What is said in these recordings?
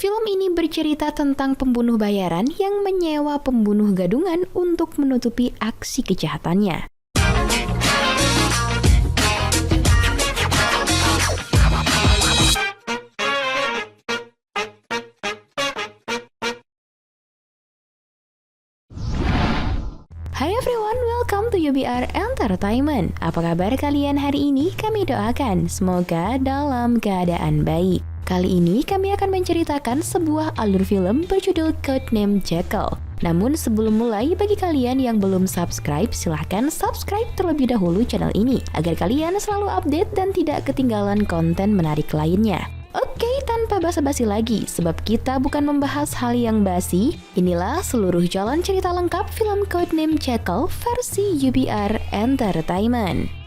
Film ini bercerita tentang pembunuh bayaran yang menyewa pembunuh gadungan untuk menutupi aksi kejahatannya. Hai everyone, welcome to UBR Entertainment. Apa kabar kalian hari ini? Kami doakan semoga dalam keadaan baik. Kali ini kami akan menceritakan sebuah alur film berjudul Codename Jekyll. Namun sebelum mulai, bagi kalian yang belum subscribe, silahkan subscribe terlebih dahulu channel ini agar kalian selalu update dan tidak ketinggalan konten menarik lainnya. Oke, tanpa basa-basi lagi, sebab kita bukan membahas hal yang basi, inilah seluruh jalan cerita lengkap film Codename Jekyll versi UBR Entertainment.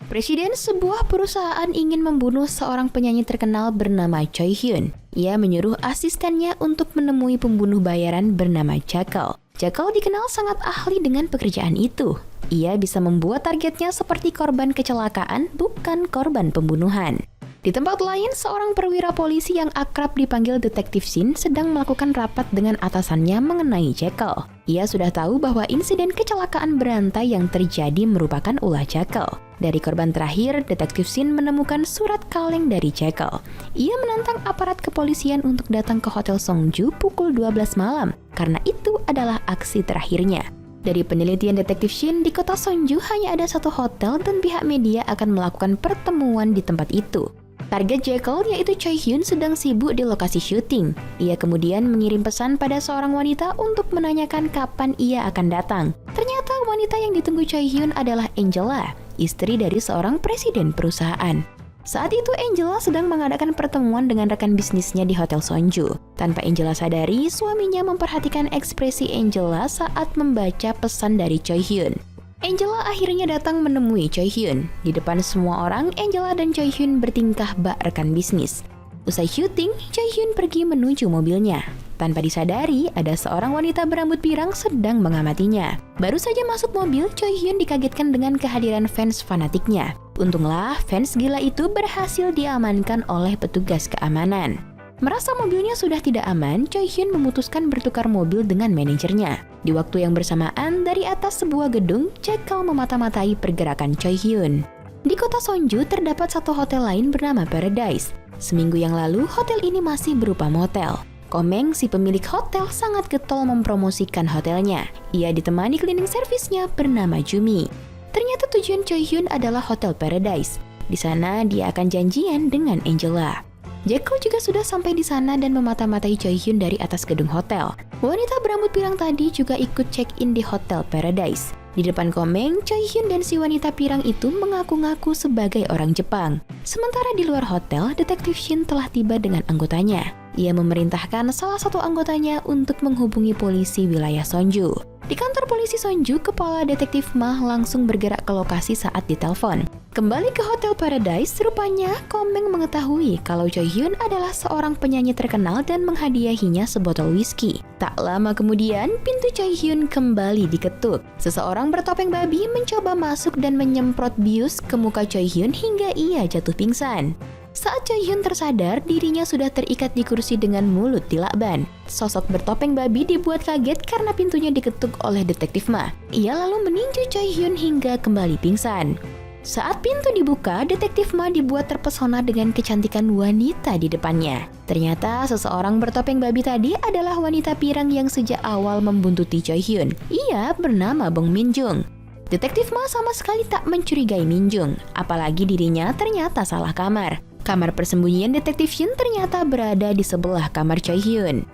Presiden sebuah perusahaan ingin membunuh seorang penyanyi terkenal bernama Choi Hyun. Ia menyuruh asistennya untuk menemui pembunuh bayaran bernama Jekyll. Jekyll dikenal sangat ahli dengan pekerjaan itu. Ia bisa membuat targetnya seperti korban kecelakaan, bukan korban pembunuhan. Di tempat lain, seorang perwira polisi yang akrab dipanggil Detektif Shin sedang melakukan rapat dengan atasannya mengenai Jekyll. Ia sudah tahu bahwa insiden kecelakaan berantai yang terjadi merupakan ulah Jekyll. Dari korban terakhir, Detektif Shin menemukan surat kaleng dari Jekyll. Ia menantang aparat kepolisian untuk datang ke Hotel Songju pukul 12 malam, karena itu adalah aksi terakhirnya. Dari penelitian Detektif Shin, di kota Sonju hanya ada satu hotel dan pihak media akan melakukan pertemuan di tempat itu. Target Jekyll yaitu Choi Hyun sedang sibuk di lokasi syuting. Ia kemudian mengirim pesan pada seorang wanita untuk menanyakan kapan ia akan datang. Ternyata wanita yang ditunggu Choi Hyun adalah Angela, istri dari seorang presiden perusahaan. Saat itu Angela sedang mengadakan pertemuan dengan rekan bisnisnya di Hotel Sonju. Tanpa Angela sadari, suaminya memperhatikan ekspresi Angela saat membaca pesan dari Choi Hyun. Angela akhirnya datang menemui Choi Hyun. Di depan semua orang, Angela dan Choi Hyun bertingkah bak rekan bisnis. Usai syuting, Choi Hyun pergi menuju mobilnya. Tanpa disadari, ada seorang wanita berambut pirang sedang mengamatinya. Baru saja masuk mobil, Choi Hyun dikagetkan dengan kehadiran fans fanatiknya. Untunglah, fans gila itu berhasil diamankan oleh petugas keamanan. Merasa mobilnya sudah tidak aman, Choi Hyun memutuskan bertukar mobil dengan manajernya. Di waktu yang bersamaan, dari atas sebuah gedung, Jekyll memata-matai pergerakan Choi Hyun. Di kota Sonju terdapat satu hotel lain bernama Paradise. Seminggu yang lalu, hotel ini masih berupa motel. Komeng, si pemilik hotel, sangat getol mempromosikan hotelnya. Ia ditemani cleaning service-nya bernama Jumi. Ternyata tujuan Choi Hyun adalah Hotel Paradise. Di sana dia akan janjian dengan Angela. Jekyll juga sudah sampai di sana dan memata-matai Choi Hyun dari atas gedung hotel. Wanita berambut pirang tadi juga ikut check-in di Hotel Paradise. Di depan Komeng, Choi Hyun dan si wanita pirang itu mengaku-ngaku sebagai orang Jepang. Sementara di luar hotel, Detektif Shin telah tiba dengan anggotanya. Ia memerintahkan salah satu anggotanya untuk menghubungi polisi wilayah Sonju. Di kantor polisi Sonju, kepala detektif Ma langsung bergerak ke lokasi saat ditelepon. Kembali ke Hotel Paradise, rupanya Komeng mengetahui kalau Choi Hyun adalah seorang penyanyi terkenal dan menghadiahinya sebotol whisky. Tak lama kemudian, pintu Choi Hyun kembali diketuk. Seseorang bertopeng babi mencoba masuk dan menyemprot bius ke muka Choi Hyun hingga ia jatuh pingsan. Saat Choi Hyun tersadar, dirinya sudah terikat di kursi dengan mulut dilakban. Sosok bertopeng babi dibuat kaget karena pintunya diketuk oleh detektif Ma. Ia lalu meninju Choi Hyun hingga kembali pingsan. Saat pintu dibuka, detektif Ma dibuat terpesona dengan kecantikan wanita di depannya. Ternyata seseorang bertopeng babi tadi adalah wanita pirang yang sejak awal membuntuti Choi Hyun. Ia bernama Bong Min Jung. Detektif Ma sama sekali tak mencurigai Min Jung, apalagi dirinya ternyata salah kamar. Kamar persembunyian Detektif Shin ternyata berada di sebelah kamar Choi Hyun.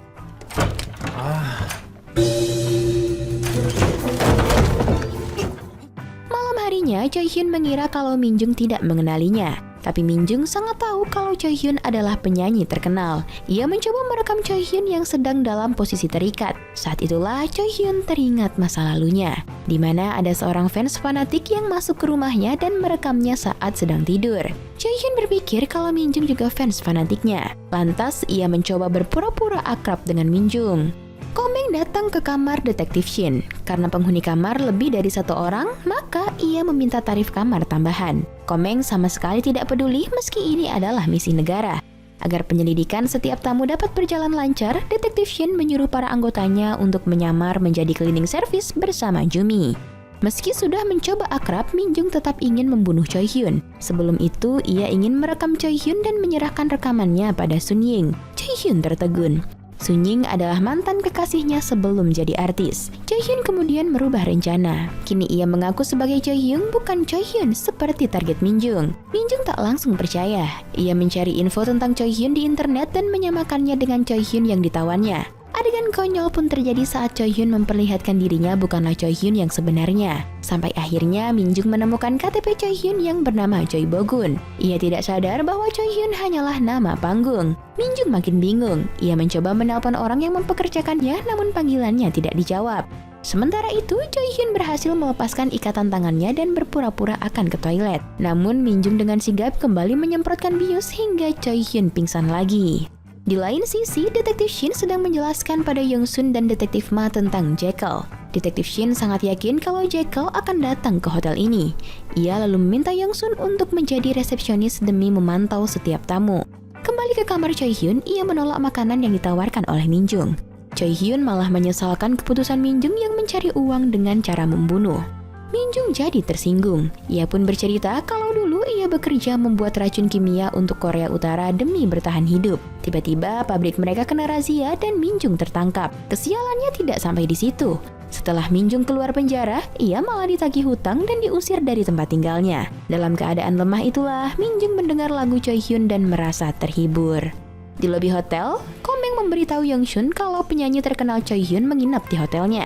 Malam harinya, Choi Hyun mengira kalau Min Jung tidak mengenalinya. Tapi Min Jung sangat tahu kalau Choi Hyun adalah penyanyi terkenal. Ia mencoba merekam Choi Hyun yang sedang dalam posisi terikat. Saat itulah Choi Hyun teringat masa lalunya, di mana ada seorang fans fanatik yang masuk ke rumahnya dan merekamnya saat sedang tidur. Choi Hyun berpikir kalau Min Jung juga fans fanatiknya. Lantas ia mencoba berpura-pura akrab dengan Min Jung. Komeng datang ke kamar Detektif Shin. Karena penghuni kamar lebih dari satu orang, maka ia meminta tarif kamar tambahan. Komeng sama sekali tidak peduli meski ini adalah misi negara. Agar penyelidikan setiap tamu dapat berjalan lancar, Detektif Shin menyuruh para anggotanya untuk menyamar menjadi cleaning service bersama Jumi. Meski sudah mencoba akrab, Min Jung tetap ingin membunuh Choi Hyun. Sebelum itu, ia ingin merekam Choi Hyun dan menyerahkan rekamannya pada Sun Ying. Choi Hyun tertegun. Sun Ying adalah mantan kekasihnya sebelum jadi artis. Choi Hyun kemudian merubah rencana. Kini ia mengaku sebagai Choi Hyun bukan Choi Hyun seperti target Min Jung. Min Jung tak langsung percaya. Ia mencari info tentang Choi Hyun di internet dan menyamakannya dengan Choi Hyun yang ditawannya. Adegan konyol pun terjadi saat Choi Hyun memperlihatkan dirinya bukanlah Choi Hyun yang sebenarnya. Sampai akhirnya Min Jung menemukan KTP Choi Hyun yang bernama Choi Bogun. Ia tidak sadar bahwa Choi Hyun hanyalah nama panggung. Min Jung makin bingung. Ia mencoba menelpon orang yang mempekerjakannya, namun panggilannya tidak dijawab. Sementara itu, Choi Hyun berhasil melepaskan ikatan tangannya dan berpura-pura akan ke toilet. Namun Min Jung dengan sigap kembali menyemprotkan bius hingga Choi Hyun pingsan lagi. Di lain sisi, Detektif Shin sedang menjelaskan pada Young Sun dan Detektif Ma tentang Jekyll. Detektif Shin sangat yakin kalau Jekyll akan datang ke hotel ini. Ia lalu meminta Young Sun untuk menjadi resepsionis demi memantau setiap tamu. Kembali ke kamar Choi Hyun, ia menolak makanan yang ditawarkan oleh Min Jung. Choi Hyun malah menyesalkan keputusan Min Jung yang mencari uang dengan cara membunuh. Min Jung jadi tersinggung. Ia pun bercerita kalau dulu ia bekerja membuat racun kimia untuk Korea Utara demi bertahan hidup. Tiba-tiba pabrik mereka kena razia dan Min Jung tertangkap. Kesialannya tidak sampai di situ. Setelah Min Jung keluar penjara, ia malah ditagih hutang dan diusir dari tempat tinggalnya. Dalam keadaan lemah itulah Min Jung mendengar lagu Choi Hyun dan merasa terhibur. Di lobi hotel, Komeng memberitahu Young Sun kalau penyanyi terkenal Choi Hyun menginap di hotelnya.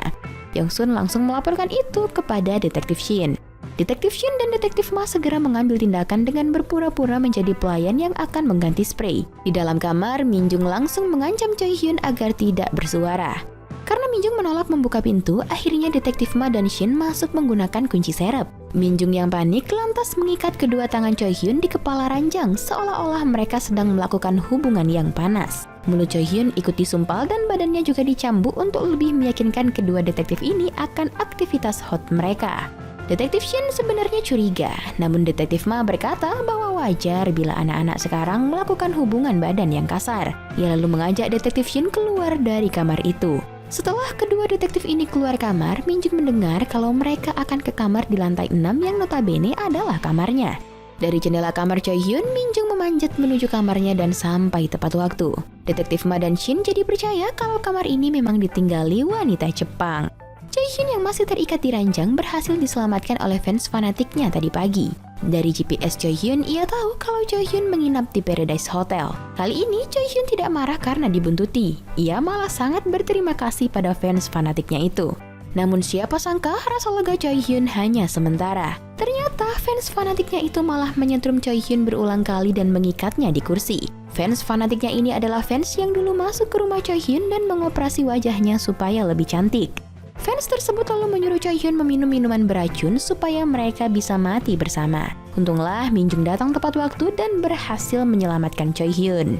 Young Sun langsung melaporkan itu kepada Detektif Shin. Detektif Shin dan Detektif Ma segera mengambil tindakan dengan berpura-pura menjadi pelayan yang akan mengganti spray. Di dalam kamar, Min Jung langsung mengancam Choi Hyun agar tidak bersuara. Karena Min Jung menolak membuka pintu, akhirnya Detektif Ma dan Shin masuk menggunakan kunci serep. Min Jung yang panik lantas mengikat kedua tangan Choi Hyun di kepala ranjang seolah-olah mereka sedang melakukan hubungan yang panas. Mulut Choi Hyun ikut disumpal dan badannya juga dicambuk untuk lebih meyakinkan kedua detektif ini akan aktivitas hot mereka. Detektif Shin sebenarnya curiga, namun Detektif Ma berkata bahwa wajar bila anak-anak sekarang melakukan hubungan badan yang kasar. Ia lalu mengajak Detektif Shin keluar dari kamar itu. Setelah kedua detektif ini keluar kamar, Min Jung mendengar kalau mereka akan ke kamar di lantai 6 yang notabene adalah kamarnya. Dari jendela kamar Choi Hyun, Min Jung memanjat menuju kamarnya dan sampai tepat waktu. Detektif Ma dan Shin jadi percaya kalau kamar ini memang ditinggali wanita Jepang. Choi Hyun yang masih terikat di ranjang berhasil diselamatkan oleh fans fanatiknya tadi pagi. Dari GPS Choi Hyun, ia tahu kalau Choi Hyun menginap di Paradise Hotel. Kali ini Choi Hyun tidak marah karena dibuntuti. Ia malah sangat berterima kasih pada fans fanatiknya itu. Namun siapa sangka rasa lega Choi Hyun hanya sementara. Ternyata fans fanatiknya itu malah menyetrum Choi Hyun berulang kali dan mengikatnya di kursi. Fans fanatiknya ini adalah fans yang dulu masuk ke rumah Choi Hyun dan mengoperasi wajahnya supaya lebih cantik. Fans tersebut lalu menyuruh Choi Hyun meminum minuman beracun supaya mereka bisa mati bersama. Untunglah Min Jung datang tepat waktu dan berhasil menyelamatkan Choi Hyun.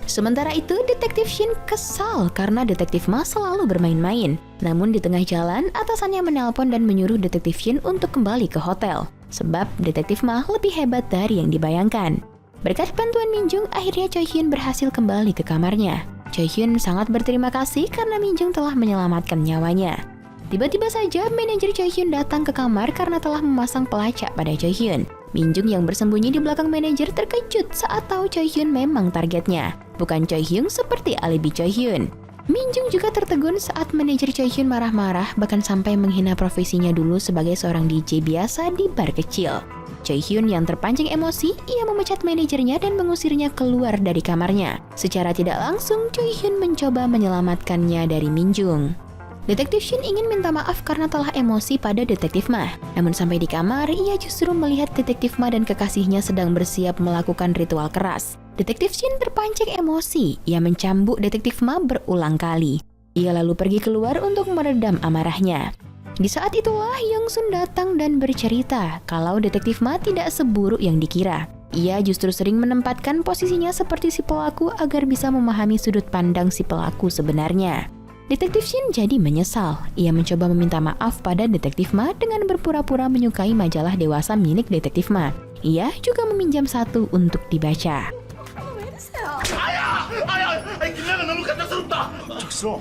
Sementara itu, Detektif Shin kesal karena Detektif Ma selalu bermain-main. Namun di tengah jalan, atasannya menelpon dan menyuruh Detektif Shin untuk kembali ke hotel. Sebab Detektif Ma lebih hebat dari yang dibayangkan. Berkat bantuan Min Jung, akhirnya Choi Hyun berhasil kembali ke kamarnya. Choi Hyun sangat berterima kasih karena Min Jung telah menyelamatkan nyawanya. Tiba-tiba saja manajer Choi Hyun datang ke kamar karena telah memasang pelacak pada Choi Hyun. Min Jung yang bersembunyi di belakang manajer terkejut saat tahu Choi Hyun memang targetnya, bukan Choi Hyun seperti alibi Choi Hyun. Min Jung juga tertegun saat manajer Choi Hyun marah-marah bahkan sampai menghina profesinya dulu sebagai seorang DJ biasa di bar kecil. Choi Hyun yang terpancing emosi, ia memecat manajernya dan mengusirnya keluar dari kamarnya. Secara tidak langsung, Choi Hyun mencoba menyelamatkannya dari Min Jung. Detektif Shin ingin minta maaf karena telah emosi pada Detektif Ma. Namun sampai di kamar, ia justru melihat Detektif Ma dan kekasihnya sedang bersiap melakukan ritual keras. Detektif Shin terpancing emosi. Ia mencambuk Detektif Ma berulang kali. Ia lalu pergi keluar untuk meredam amarahnya. Di saat itulah Young Sun datang dan bercerita kalau Detektif Ma tidak seburuk yang dikira. Ia justru sering menempatkan posisinya seperti si pelaku agar bisa memahami sudut pandang si pelaku sebenarnya. Detektif Shin jadi menyesal. Ia mencoba meminta maaf pada Detektif Ma dengan berpura-pura menyukai majalah dewasa milik Detektif Ma. Ia juga meminjam satu untuk dibaca. Kailangan naman katasunta! Jackson!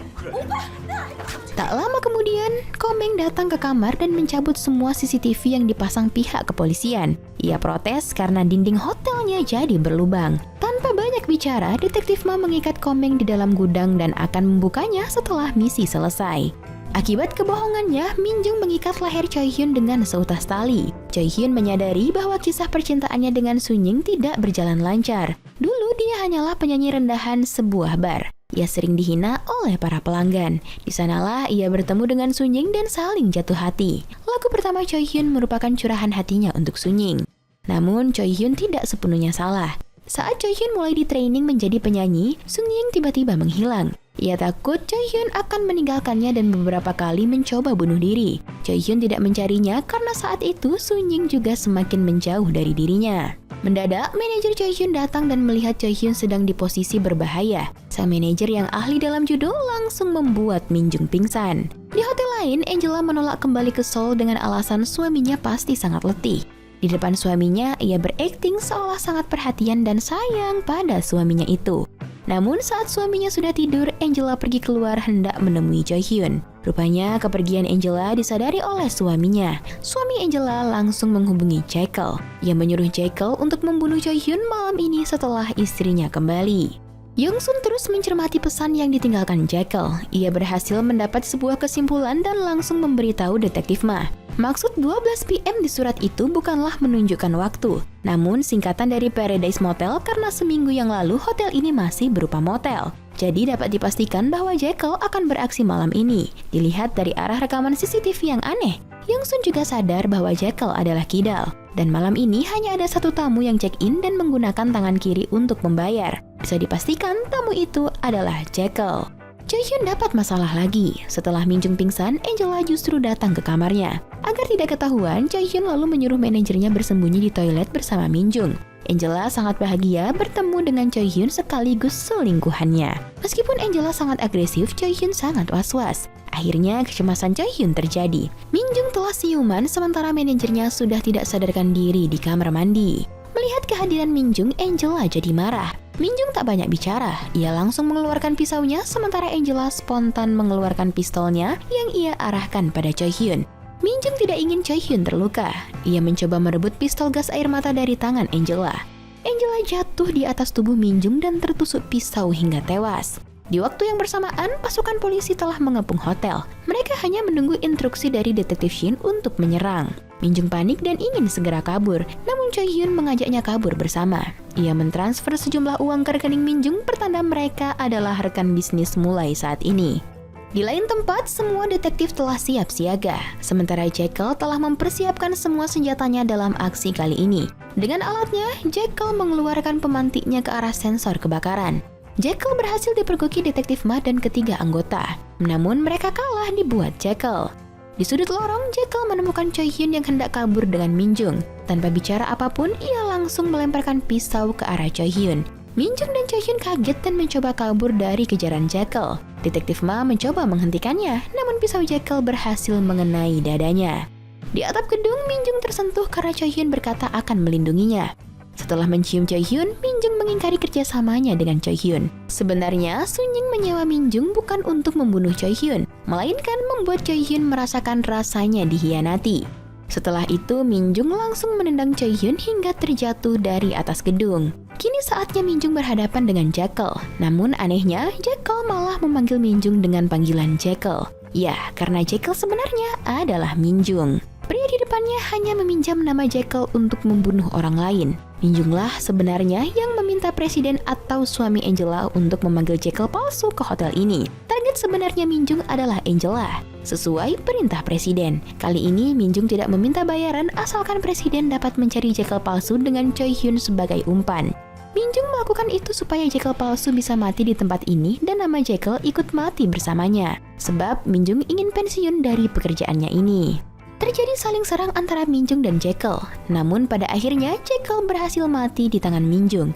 Tak lama kemudian, Komeng datang ke kamar dan mencabut semua CCTV yang dipasang pihak kepolisian. Ia protes karena dinding hotelnya jadi berlubang. Tanpa banyak bicara, Detektif Ma mengikat Komeng di dalam gudang dan akan membukanya setelah misi selesai. Akibat kebohongannya, Minjung mengikat leher Choi Hyun dengan seutas tali. Choi Hyun menyadari bahwa kisah percintaannya dengan Sun Ying tidak berjalan lancar. Dulu dia hanyalah penyanyi rendahan sebuah bar. Ia sering dihina oleh para pelanggan. Di sanalah ia bertemu dengan Sun Ying dan saling jatuh hati. Lagu pertama Choi Hyun merupakan curahan hatinya untuk Sun Ying. Namun Choi Hyun tidak sepenuhnya salah. Saat Choi Hyun mulai di-training menjadi penyanyi, Sun Ying tiba-tiba menghilang. Ia takut Choi Hyun akan meninggalkannya dan beberapa kali mencoba bunuh diri. Choi Hyun tidak mencarinya karena saat itu Sun Ying juga semakin menjauh dari dirinya. Mendadak, manajer Choi Hyun datang dan melihat Choi Hyun sedang di posisi berbahaya. Sang manajer yang ahli dalam judo langsung membuat Minjung pingsan. Di hotel lain, Angela menolak kembali ke Seoul dengan alasan suaminya pasti sangat letih. Di depan suaminya, ia berakting seolah sangat perhatian dan sayang pada suaminya itu. Namun saat suaminya sudah tidur, Angela pergi keluar hendak menemui Choi Hyun. Rupanya kepergian Angela disadari oleh suaminya. Suami Angela langsung menghubungi Jekyll. Ia menyuruh Jekyll untuk membunuh Choi Hyun malam ini setelah istrinya kembali. Young Sun terus mencermati pesan yang ditinggalkan Jekyll. Ia berhasil mendapat sebuah kesimpulan dan langsung memberitahu Detektif Ma. Maksud 12 PM di surat itu bukanlah menunjukkan waktu, namun singkatan dari Paradise Motel karena seminggu yang lalu hotel ini masih berupa motel. Jadi dapat dipastikan bahwa Jekyll akan beraksi malam ini. Dilihat dari arah rekaman CCTV yang aneh, Young Sun juga sadar bahwa Jekyll adalah kidal. Dan malam ini hanya ada satu tamu yang check-in dan menggunakan tangan kiri untuk membayar. Bisa dipastikan tamu itu adalah Jekyll. Choi Hyun dapat masalah lagi. Setelah Minjung pingsan, Angela justru datang ke kamarnya. Agar tidak ketahuan, Choi Hyun lalu menyuruh manajernya bersembunyi di toilet bersama Minjung. Angela sangat bahagia bertemu dengan Choi Hyun sekaligus selingkuhannya. Meskipun Angela sangat agresif, Choi Hyun sangat was-was. Akhirnya kecemasan Choi Hyun terjadi. Minjung telah siuman sementara manajernya sudah tidak sadarkan diri di kamar mandi. Melihat kehadiran Minjung, Angela jadi marah. Minjung tak banyak bicara, ia langsung mengeluarkan pisaunya sementara Angela spontan mengeluarkan pistolnya yang ia arahkan pada Choi Hyun. Minjung tidak ingin Choi Hyun terluka. Ia mencoba merebut pistol gas air mata dari tangan Angela. Angela jatuh di atas tubuh Minjung dan tertusuk pisau hingga tewas. Di waktu yang bersamaan, pasukan polisi telah mengepung hotel. Mereka hanya menunggu instruksi dari Detektif Shin untuk menyerang. Minjung panik dan ingin segera kabur, namun Choi Hyun mengajaknya kabur bersama. Ia mentransfer sejumlah uang ke rekening Minjung pertanda mereka adalah rekan bisnis mulai saat ini. Di lain tempat, semua detektif telah siap siaga, sementara Jekyll telah mempersiapkan semua senjatanya dalam aksi kali ini. Dengan alatnya, Jekyll mengeluarkan pemantiknya ke arah sensor kebakaran. Jekyll berhasil dipergoki Detektif Ma dan ketiga anggota, namun mereka kalah dibuat Jekyll. Di sudut lorong, Jekyll menemukan Choi Hyun yang hendak kabur dengan Minjung. Tanpa bicara apapun, ia langsung melemparkan pisau ke arah Choi Hyun. Minjung dan Choi Hyun kaget dan mencoba kabur dari kejaran Jekyll. Detektif Ma mencoba menghentikannya, namun pisau Jekyll berhasil mengenai dadanya. Di atap gedung, Minjung tersentuh karena Choi Hyun berkata akan melindunginya. Setelah mencium Choi Hyun, Minjung mengingkari kerjasamanya dengan Choi Hyun. Sebenarnya, Sun Ying menyewa Minjung bukan untuk membunuh Choi Hyun, melainkan membuat Choi Hyun merasakan rasanya dihianati. Setelah itu, Minjung langsung menendang Choi Hyun hingga terjatuh dari atas gedung. Kini saatnya Minjung berhadapan dengan Jekyll. Namun anehnya, Jekyll malah memanggil Minjung dengan panggilan Jekyll. Ya, karena Jekyll sebenarnya adalah Minjung. Pria di depannya hanya meminjam nama Jekyll untuk membunuh orang lain. Minjunglah sebenarnya yang meminta presiden atau suami Angela untuk memanggil Jekyll palsu ke hotel ini. Target sebenarnya Minjung adalah Angela, sesuai perintah presiden. Kali ini Minjung tidak meminta bayaran asalkan presiden dapat mencari Jekyll palsu dengan Choi Hyun sebagai umpan. Minjung melakukan itu supaya Jekyll palsu bisa mati di tempat ini dan nama Jekyll ikut mati bersamanya. Sebab Minjung ingin pensiun dari pekerjaannya ini. Terjadi saling serang antara Minjung dan Jekyll. Namun pada akhirnya Jekyll berhasil mati di tangan Minjung.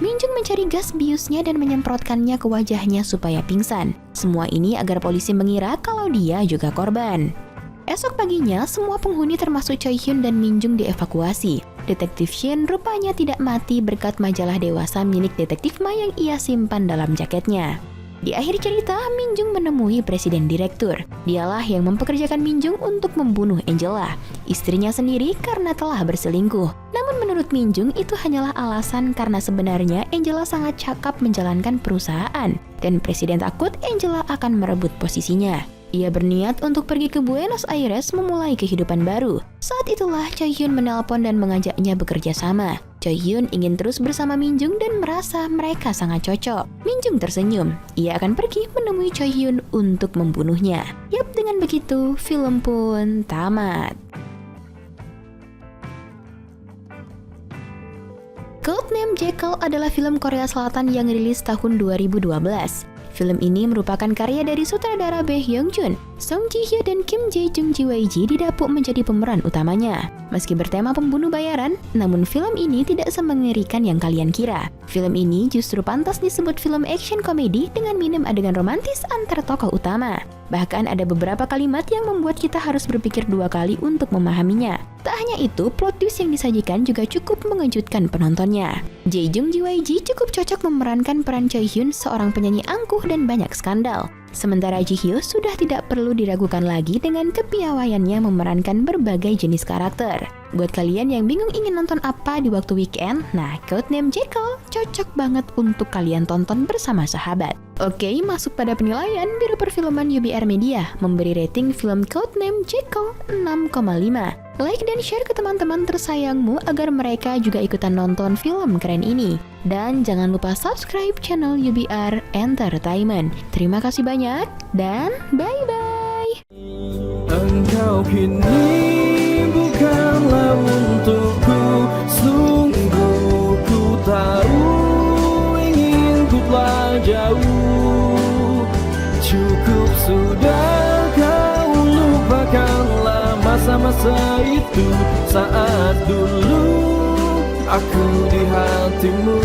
Minjung mencari gas biusnya dan menyemprotkannya ke wajahnya supaya pingsan. Semua ini agar polisi mengira kalau dia juga korban. Esok paginya, semua penghuni termasuk Choi Hyun dan Min Jung dievakuasi. Detektif Shin rupanya tidak mati berkat majalah dewasa milik detektif Ma yang ia simpan dalam jaketnya. Di akhir cerita, Min Jung menemui presiden direktur. Dialah yang mempekerjakan Min Jung untuk membunuh Angela, istrinya sendiri karena telah berselingkuh. Namun menurut Min Jung itu hanyalah alasan karena sebenarnya Angela sangat cakap menjalankan perusahaan dan presiden takut Angela akan merebut posisinya. Ia berniat untuk pergi ke Buenos Aires memulai kehidupan baru. Saat itulah Choi Hyun menelpon dan mengajaknya bekerja sama. Choi Hyun ingin terus bersama Min Jung dan merasa mereka sangat cocok. Min Jung tersenyum. Ia akan pergi menemui Choi Hyun untuk membunuhnya. Yap, dengan begitu film pun tamat. Codename Jekyll adalah film Korea Selatan yang rilis tahun 2012. Film ini merupakan karya dari sutradara Bae Hyung Joon, Song Ji Hyo dan Kim Jae Jung Ji Wei Ji didapuk menjadi pemeran utamanya. Meski bertema pembunuh bayaran, namun film ini tidak semengerikan yang kalian kira. Film ini justru pantas disebut film action komedi dengan minim adegan romantis antar tokoh utama. Bahkan ada beberapa kalimat yang membuat kita harus berpikir dua kali untuk memahaminya. Tak hanya itu, plot twist yang disajikan juga cukup mengejutkan penontonnya. Jae Jung Ji Wei Ji cukup cocok memerankan peran Choi Hyun, seorang penyanyi angkuh dan banyak skandal. Sementara Ji Hyo sudah tidak perlu diragukan lagi dengan kepiawaiannya memerankan berbagai jenis karakter. Buat kalian yang bingung ingin nonton apa di waktu weekend, nah Codename Jekyll cocok banget untuk kalian tonton bersama sahabat. Oke, masuk pada penilaian. Biro Perfilman UBR Media memberi rating film Codename Jekyll 6,5. Like dan share ke teman-teman tersayangmu agar mereka juga ikutan nonton film keren ini. Dan jangan lupa subscribe channel UBR Entertainment. Terima kasih banyak dan bye-bye. Engkau kini bukanlah untukku, sungguh ku tahu ingin ku telah jauh. Cukup sudah kau lupakanlah masa-masa itu, saat dulu aku di hatimu.